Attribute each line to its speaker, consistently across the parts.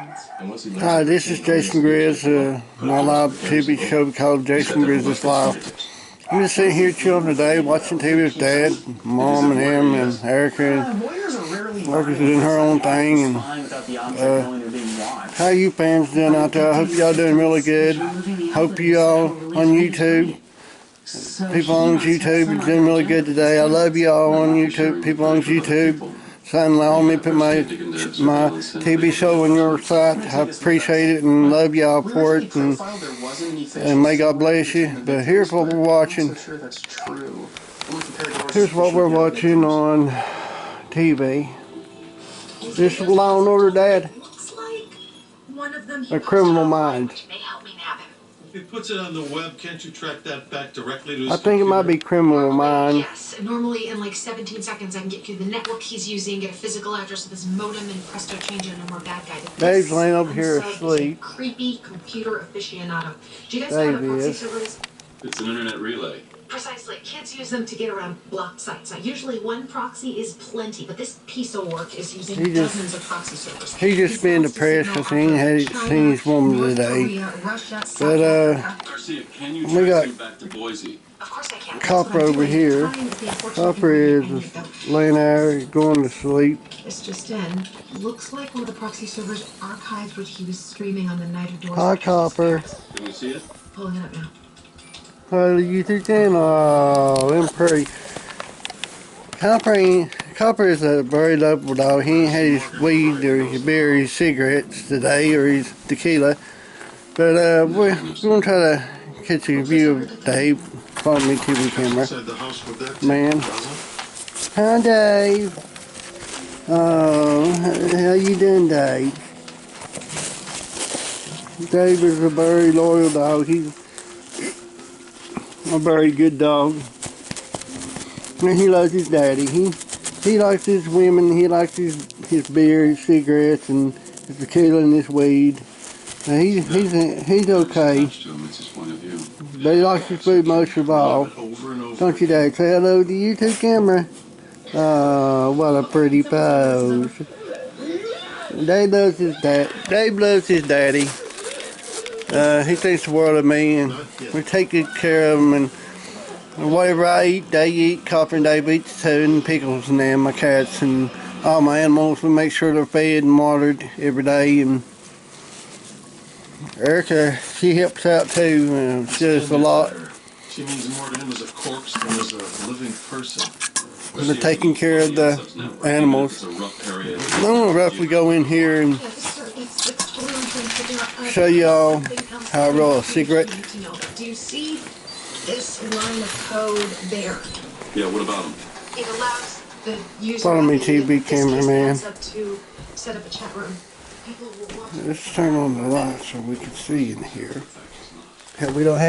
Speaker 1: Hi, this is Jason Grizz. My live TV show called Jason Grizz's Live. I'm just sitting here chilling today, watching TV with Dad, Mom, and him, and Erica. And Erica's doing her own thing. And how you fans doing out there? I hope y'all doing really good. Hope y'all on YouTube. People on YouTube are doing really good today. I love y'all on YouTube. People on YouTube. Allowing me to put my TV show on your site. I appreciate it and love y'all for it, and may God bless you. But here's what we're watching. Here's what we're watching on TV. This is Law and Order, Dad. A Criminal Minds.
Speaker 2: If he puts it on the web, can't you track that back directly to his
Speaker 1: I think it might be Criminal Minds.
Speaker 3: Yes, normally in like 17 seconds I can get you the network he's using, get a physical address of his modem, and presto change it, no more bad guy.
Speaker 1: Dave's laying over here asleep.
Speaker 3: Creepy computer aficionado. Do you guys know what a proxy server is?
Speaker 2: It's an internet relay.
Speaker 3: Precisely. Kids use them to get around blocked sites. Now, usually one proxy is plenty, but this piece of work is using dozens of proxy servers.
Speaker 1: He just been depressed because he ain't had seen his woman today. But we got Copper over here. Copper is laying there, going to sleep.
Speaker 3: It's just in. Looks like one of the proxy servers archived what he was streaming on the night of doors.
Speaker 1: Hi, Copper.
Speaker 2: Can you see it?
Speaker 3: Pulling it up now.
Speaker 1: How do you think then? Oh, them pretty. Copper is a very lovable dog. He ain't had his weed or his beer or his cigarettes today or his tequila. But we're going to try to catch a view of Dave. Follow me TV camera. Man. Hi, Dave. Oh, how you doing, Dave? Dave is a very loyal dog. He's a very good dog. And he loves his daddy. He likes his women, he likes his beer, his cigarettes, and his tequila and his weed. And he's okay. But he likes his food most of all. Don't you, Dad? Say hello to the YouTube camera. Oh, what a pretty pose. Dave loves his daddy. He thinks the world of me, and we take good care of him, and whatever I eat, they eat. Copper and Dave eats too, and Pickles and them, my cats, and all my animals. We make sure they're fed and watered every day, and Erica, she helps out too. She does a lot.
Speaker 2: She means more to him as a corpse than as a living person.
Speaker 1: They're taking care of the animals. I'm going to roughly go in here and show y'all how I roll a cigarette.
Speaker 3: Do you see this line of code there?
Speaker 2: Yeah, what about him?
Speaker 3: It allows the user
Speaker 1: Follow me, TV cameraman.
Speaker 3: to set up a chat room.
Speaker 1: Let's turn on the light so we can see in here. We don't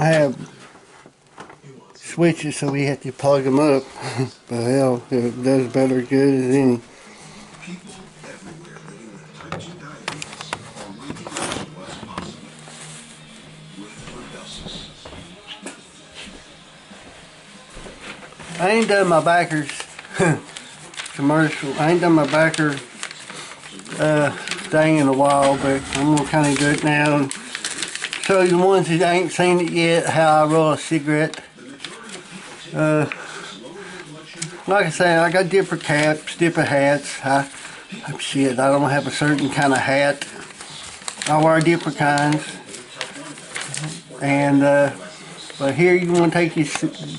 Speaker 1: have switches, so we have to plug them up. But hell, it does better good as any. I ain't done my backers commercial. I ain't done my backer thing in a while, but I'm gonna kind of do it now and show you the ones that ain't seen it yet, how I roll a cigarette. Like I say, I got different caps, different hats. Shit, I don't have a certain kind of hat. I wear different kinds. And but here you want to take your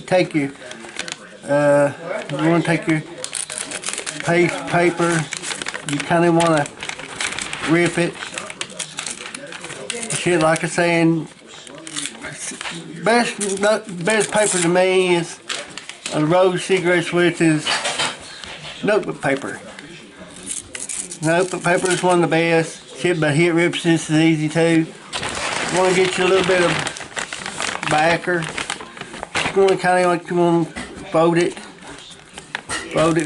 Speaker 1: paper. You kind of want to rip it. Shit, like I saying, best paper to me is a rolled cigarettes with is notebook paper. Notebook paper is one of the best. Shit, but it rips just as easy too. You want to get you a little bit of backer. You're going to kind of like you want to fold it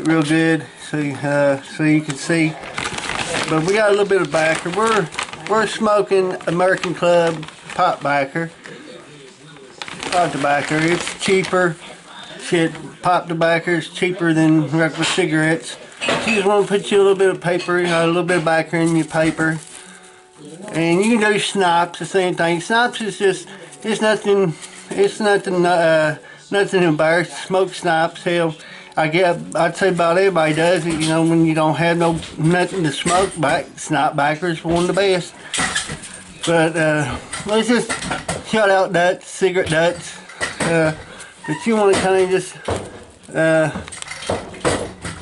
Speaker 1: real good so you can see. But we got a little bit of backer. We're smoking American Club pot backer. Pot tobacco. It's cheaper. Shit, pot tobacco is cheaper than regular cigarettes. you just want to put you a little bit of paper, a little bit of backer in your paper. And you can do snipes, the same thing. Snipes is just, nothing embarrassing. Smoked snipes, hell, I'd say about everybody does it, you know, when you don't have nothing to smoke back. Snipe backer is one of the best. But let's just shut out nuts, cigarette nuts. But you want to kind of just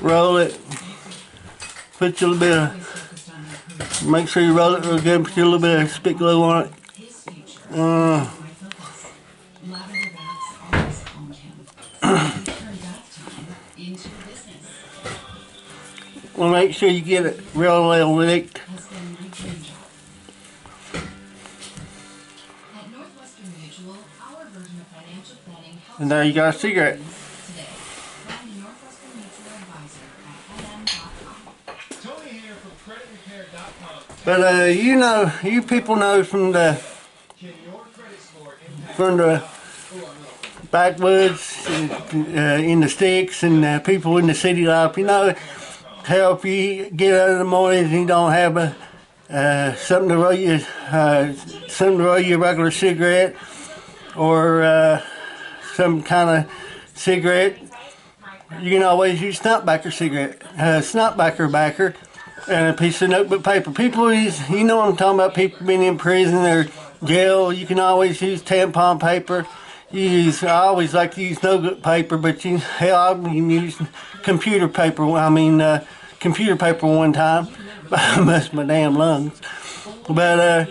Speaker 1: roll it. Put a little bit of, make sure you roll it real good. Put a little bit of spit glue on it. Well, make sure you get it real well licked. And there you got a cigarette. But you know, you people know from the backwoods, in the sticks, and people in the city life, you know, how if you get out in the morning and you don't have something to roll your regular cigarette, or some kind of cigarette, you can always use snapbacker cigarette, snapbacker and a piece of notebook paper. People use, you know what I'm talking about, people being in prison or jail, you can always use tampon paper. I always like to use notebook paper, but hell, I can use computer paper. Computer paper one time. I messed my damn lungs. But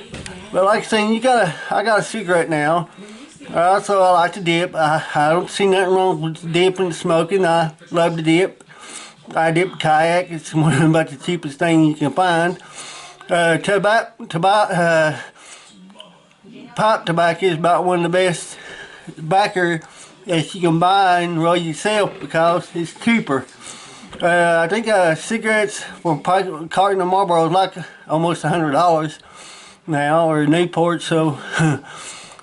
Speaker 1: like I saying, I got a cigarette now. Also, I like to dip. I don't see nothing wrong with dipping and smoking. I love to dip. I dip kayak. It's about the cheapest thing you can find. Pipe tobacco is about one of the best tobacco that you can buy and roll yourself because it's cheaper. I think cigarettes for a carton of Marlboro is like almost $100 now, or Newport, so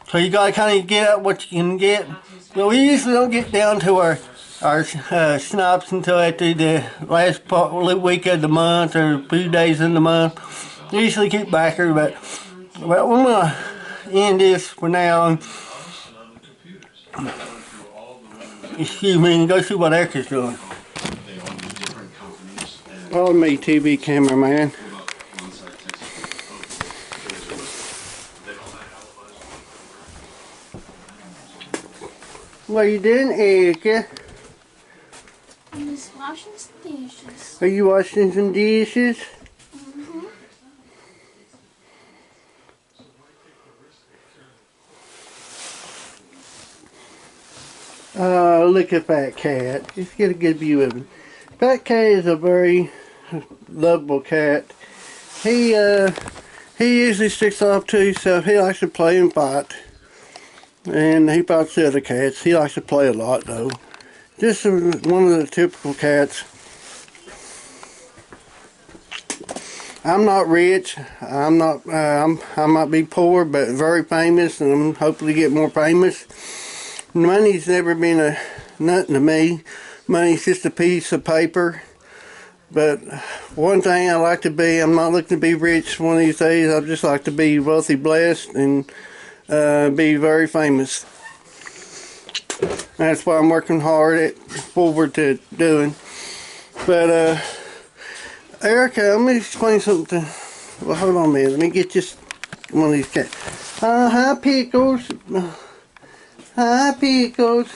Speaker 1: so you gotta kind of get out what you can get. But we usually don't get down to our snipes until after the last week of the month or a few days in the month. We usually keep backer, but we're gonna end this for now. Excuse me, and go see what Erica's doing. Oh, me, TV cameraman. What are you doing, Erica?
Speaker 4: I'm just washing some dishes.
Speaker 1: Are you washing some dishes? Look at Fat Cat. Just get a good view of him. Fat Cat is a very lovable cat. He usually sticks off to himself. He likes to play and fight. And he fights the other cats. He likes to play a lot though. Just one of the typical cats. I'm not rich. I might be poor, but very famous, and I'm hoping to get more famous. Money's never been nothing to me. Money's just a piece of paper. But one thing I like to be, I'm not looking to be rich one of these days. I just like to be wealthy, blessed, and be very famous. That's what I'm working forward to doing. But Erica, let me explain something. Well, hold on a minute. Let me get just one of these cats. Hi, Pickles. Hi, Pickles.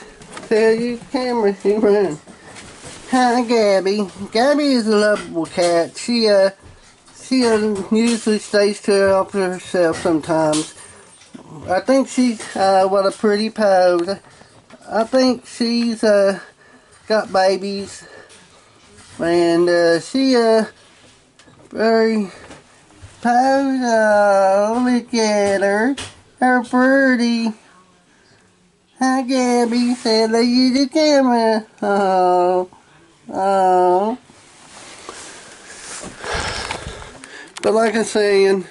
Speaker 1: Tell your camera to run. Hi, Gabby. Gabby is a lovable cat. She usually stays to herself sometimes. I think she's, what a pretty pose. I think she's, got babies. And, she, very pose. Oh, look at her. Her pretty. Hi, Gabby. Say hello to the camera. Oh. Oh. But like I'm saying,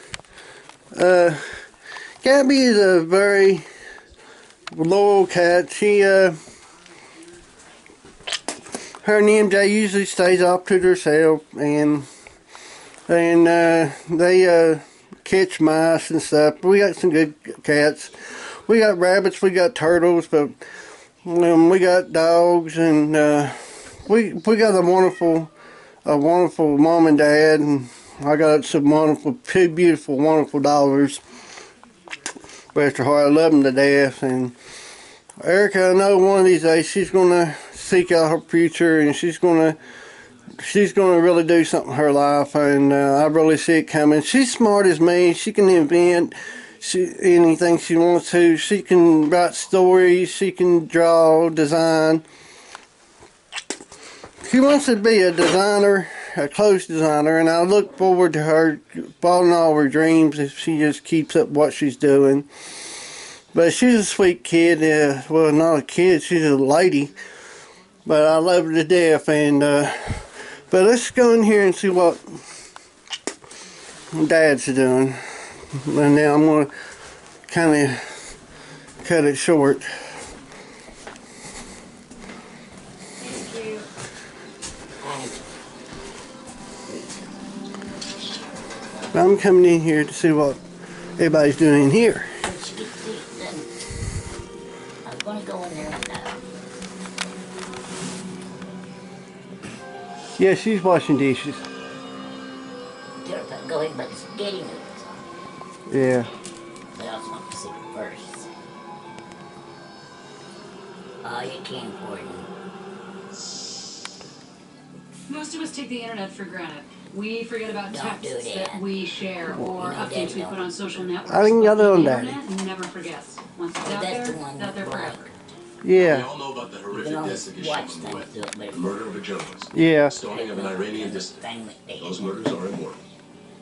Speaker 1: Gabby is a very loyal cat. her and MJ usually stays off to herself, and they catch mice and stuff. We got some good cats. We got rabbits, we got turtles, but we got dogs, and we got a wonderful mom and dad, and I got some two beautiful, wonderful daughters. Bless her heart, I love them to death. And Erica, I know one of these days she's gonna seek out her future, and she's gonna really do something in her life, and I really see it coming. She's smart as me. She can invent anything she wants to. She can write stories. She can draw, design. She wants to be a designer, a clothes designer, and I look forward to her following all her dreams if she just keeps up what she's doing. But she's a sweet kid. Well, not a kid, she's a lady. But I love her to death. And but let's go in here and see what Dad's doing. And now I'm going to kind of cut it short. I'm coming in here to see what everybody's doing in here.
Speaker 5: I'm going to go in there now.
Speaker 1: Yeah, she's washing dishes.
Speaker 5: Go ahead, but it's getting it.
Speaker 1: Yeah.
Speaker 5: But I also want to see it first. Oh, you can't afford it.
Speaker 6: Most of us take the internet for granted. We forget about texts that we share or updates we put on social networks.
Speaker 1: I think y'all on that.
Speaker 6: The internet never forgets. Once it's out there, it's out there forever.
Speaker 1: Yeah.
Speaker 2: We all know about the horrific deaths that get shown on the web. The murder of a journalist.
Speaker 1: Yeah.
Speaker 2: Stoning of an Iranian dissident. Those murders are immortal.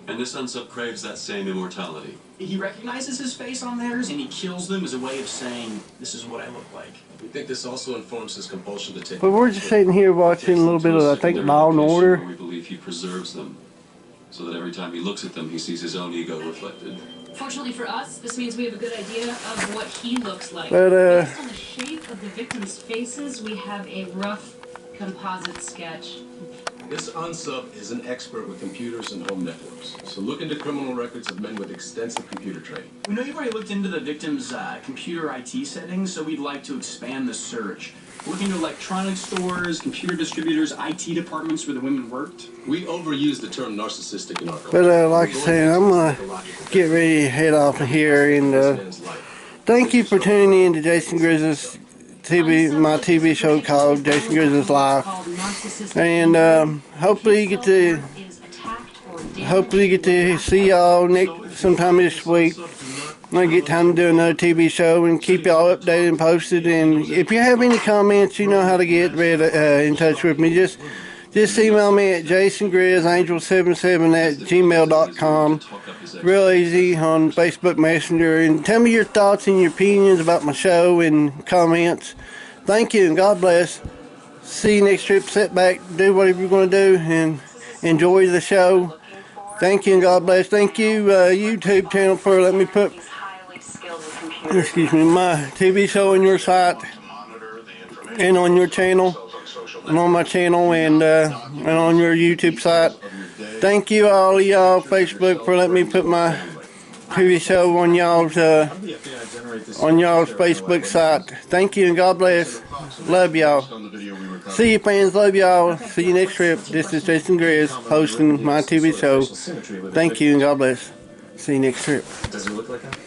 Speaker 2: And this unsub craves that same immortality.
Speaker 7: He recognizes his face on theirs, and he kills them as a way of saying, this is what I look like.
Speaker 2: We think this also informs his compulsion to take...
Speaker 1: But we're just sitting here watching a little bit of, I think, Law and Order.
Speaker 2: We believe he preserves them, so that every time he looks at them, he sees his own ego reflected.
Speaker 6: Fortunately for us, this means we have a good idea of what he looks like.
Speaker 1: But,
Speaker 6: based on the shape of the victims' faces, we have a rough composite sketch.
Speaker 2: This unsub is an expert with computers and home networks, so look into criminal records of men with extensive computer training.
Speaker 7: We know you've already looked into the victim's computer IT settings, so we'd like to expand the search. Look into electronics stores, computer distributors, IT departments where the women worked.
Speaker 2: We overuse the term narcissistic in our culture.
Speaker 1: But like I said, I'm going to get ready to head off of here. And thank you for tuning in to Jason Grizz's my TV show called Jason Grizz's Life. And hopefully you get to see y'all sometime this week. I get time to do another TV show and keep y'all updated and posted. And if you have any comments, you know how to get in touch with me. Just email me at jasongrizzangel77@gmail.com. Real easy on Facebook Messenger. And tell me your thoughts and your opinions about my show and comments. Thank you and God bless. See you next trip. Sit back, do whatever you're going to do, and enjoy the show. Thank you and God bless. Thank you, YouTube channel, for letting me put my TV show on your site and on your channel and on my channel and on your YouTube site. Thank you all of y'all Facebook for letting me put my TV show on y'all's Facebook site. Thank you and God bless. Love y'all. See you fans. Love y'all. See you next trip. This is Jason Grizz hosting my TV show. Thank you and God bless. See you next trip.
Speaker 7: Does it look like that?